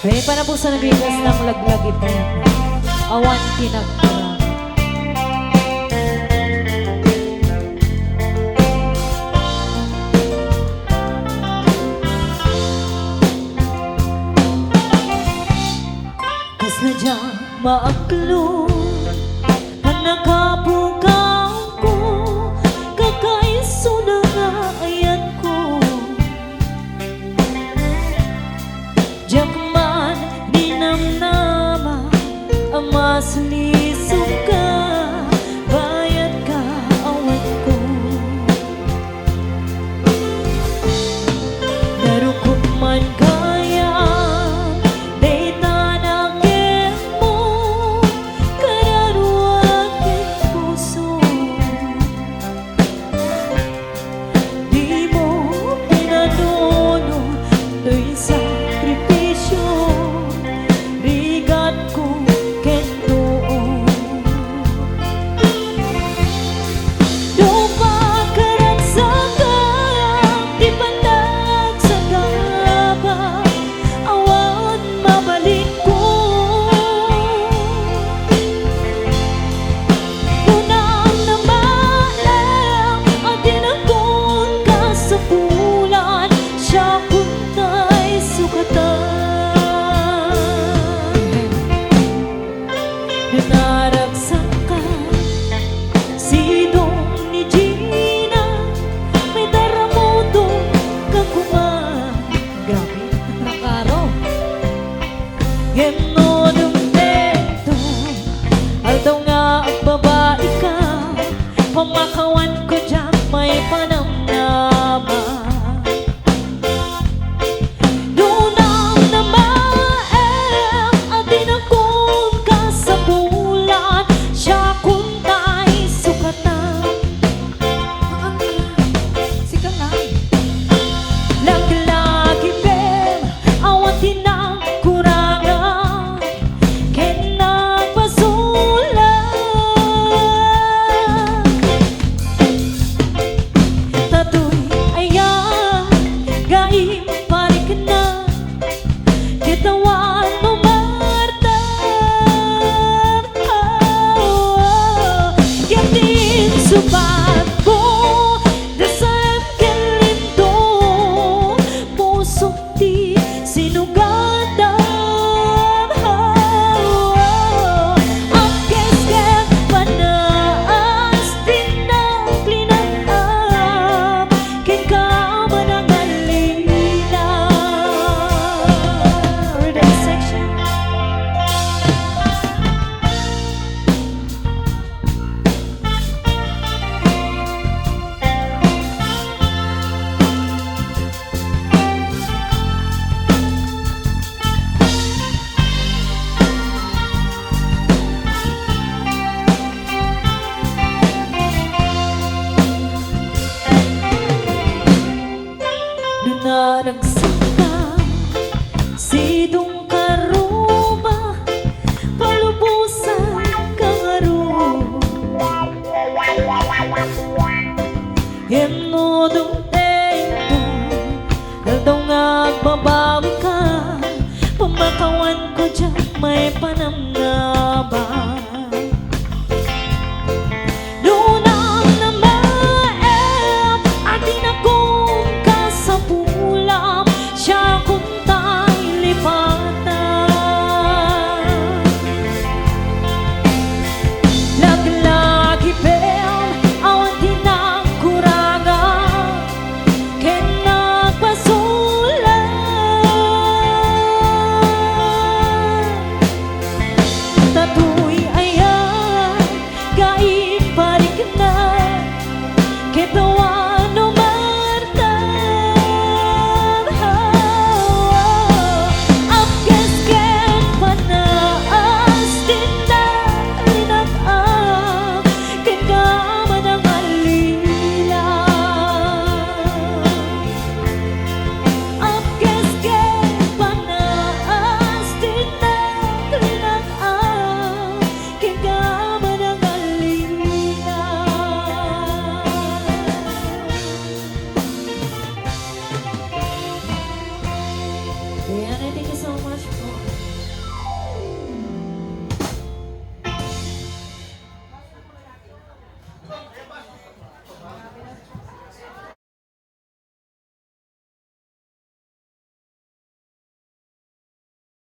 May panapusan ng bigas ng laglagit na yan. Awan pinagkurang. Kas na dyan maaklong panakabugaw ko, kakaiso na nga ayan ko. Diyak man ninamnama ang masulisog ka, bayad ka awat ko. Narukot man kaya day tanangin mo, kararuan king puso. Di mo pinanono to'y sakripisyo, rigat ko ken tuon. Doon pa karagsagang di panag sa gaba, awan mabalik ko. Unang namalang at tinagkon ka sa bulan, siya kuntay sukatan. Nanaragsak ka sidong ni Gina, may daramodong kakuman. Grabe, nakaro. Genodong neto, aldaw nga ang babae ka, pamakawan ko dyan may panamnama. Lunang namaem at tinagkon ka sa bulan, siya kuntay sukatan. Sika nga. Laglagi bem, awan tinang kurangan, ken nagpasulan. Tatoy ayan, gaim pare ka na, kitawan mo Marta. Yatin subat ko, dasal kalindo, puso ti sinugatan. Ang kesken panaas tinaklinanam, ken ka manangalila. Rhythm section. Nanaragsak ka sidong karuba, palubusan kang aro. Genodong tento, aldaw nga agbabawi ka, pamakawan ko dyan may panamnama. Lunang namaem at tinagkon ka sa bulan, siya kuntay lipatan. Laglagi bem, awan tinang kurangan, ken nagpasulan. Tatuy Ayan, thank you so much po.